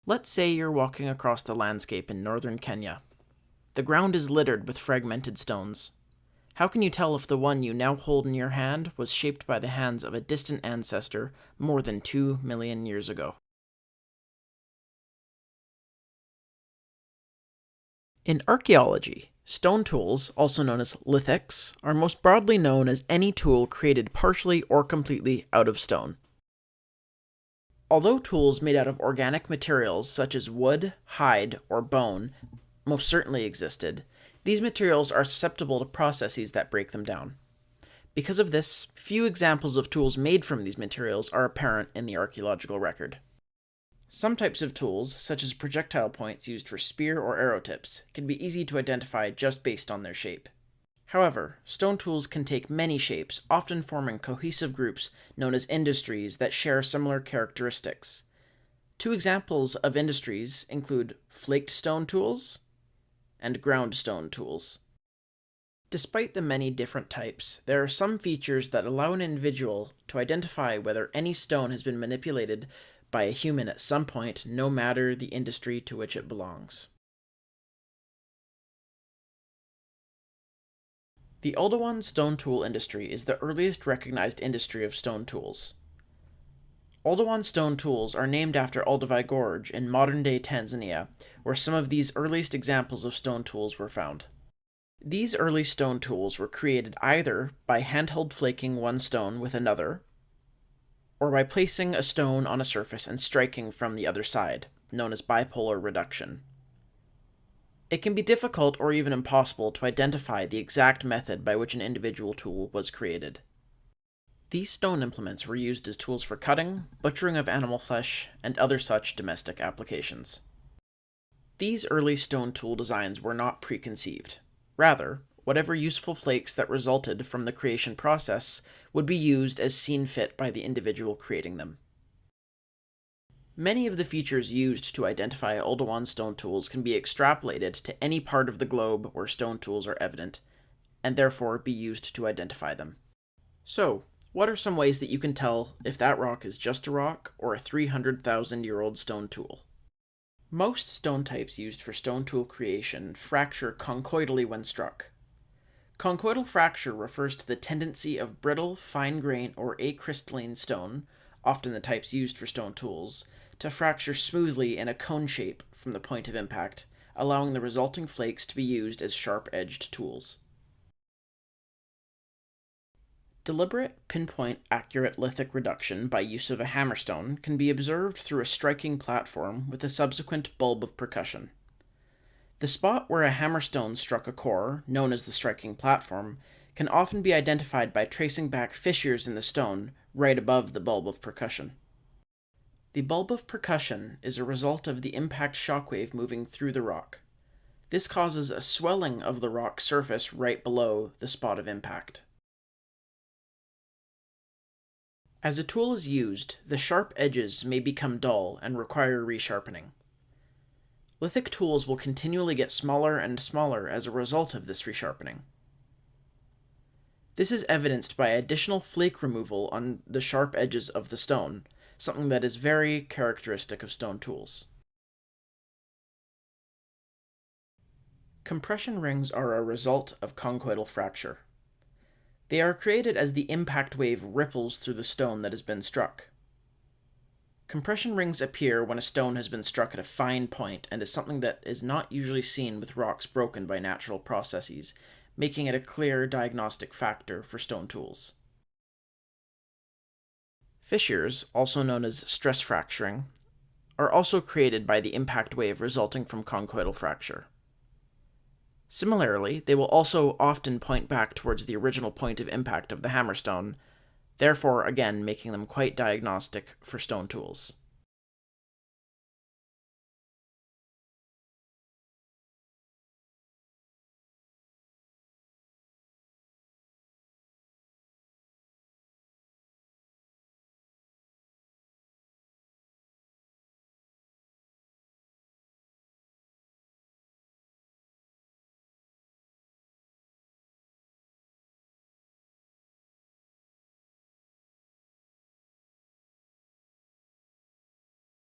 Let's say you're walking across the landscape in northern Kenya. The ground is littered with fragmented stones. How can you tell if the one you now hold in your hand was shaped by the hands of a distant ancestor more than 2 million years ago? In archaeology, stone tools, also known as lithics, are most broadly known as any tool created partially or completely out of stone. Although tools made out of organic materials such as wood, hide, or bone most certainly existed, these materials are susceptible to processes that break them down. Because of this, few examples of tools made from these materials are apparent in the archaeological record. Some types of tools, such as projectile points used for spear or arrow tips, can be easy to identify just based on their shape. However, stone tools can take many shapes, often forming cohesive groups known as industries that share similar characteristics. Two examples of industries include flaked stone tools and ground stone tools. Despite the many different types, there are some features that allow an individual to identify whether any stone has been manipulated by a human at some point, no matter the industry to which it belongs. The Oldowan stone tool industry is the earliest recognized industry of stone tools. Oldowan stone tools are named after Olduvai Gorge in modern-day Tanzania, where some of these earliest examples of stone tools were found. These early stone tools were created either by handheld flaking one stone with another, or by placing a stone on a surface and striking from the other side, known as bipolar reduction. It can be difficult or even impossible to identify the exact method by which an individual tool was created. These stone implements were used as tools for cutting, butchering of animal flesh, and other such domestic applications. These early stone tool designs were not preconceived. Rather, whatever useful flakes that resulted from the creation process would be used as seen fit by the individual creating them. Many of the features used to identify Oldowan stone tools can be extrapolated to any part of the globe where stone tools are evident, and therefore be used to identify them. So, what are some ways that you can tell if that rock is just a rock or a 300,000-year-old stone tool? Most stone types used for stone tool creation fracture conchoidally when struck. Conchoidal fracture refers to the tendency of brittle, fine-grained, or acrystalline stone, often the types used for stone tools, to fracture smoothly in a cone shape from the point of impact, allowing the resulting flakes to be used as sharp-edged tools. Deliberate, pinpoint, accurate lithic reduction by use of a hammerstone can be observed through a striking platform with a subsequent bulb of percussion. The spot where a hammerstone struck a core, known as the striking platform, can often be identified by tracing back fissures in the stone right above the bulb of percussion. The bulb of percussion is a result of the impact shockwave moving through the rock. This causes a swelling of the rock's surface right below the spot of impact. As a tool is used, the sharp edges may become dull and require resharpening. Lithic tools will continually get smaller and smaller as a result of this resharpening. This is evidenced by additional flake removal on the sharp edges of the stone, something that is very characteristic of stone tools. Compression rings are a result of conchoidal fracture. They are created as the impact wave ripples through the stone that has been struck. Compression rings appear when a stone has been struck at a fine point and is something that is not usually seen with rocks broken by natural processes, making it a clear diagnostic factor for stone tools. Fissures, also known as stress fracturing, are also created by the impact wave resulting from conchoidal fracture. Similarly, they will also often point back towards the original point of impact of the hammerstone, therefore again making them quite diagnostic for stone tools.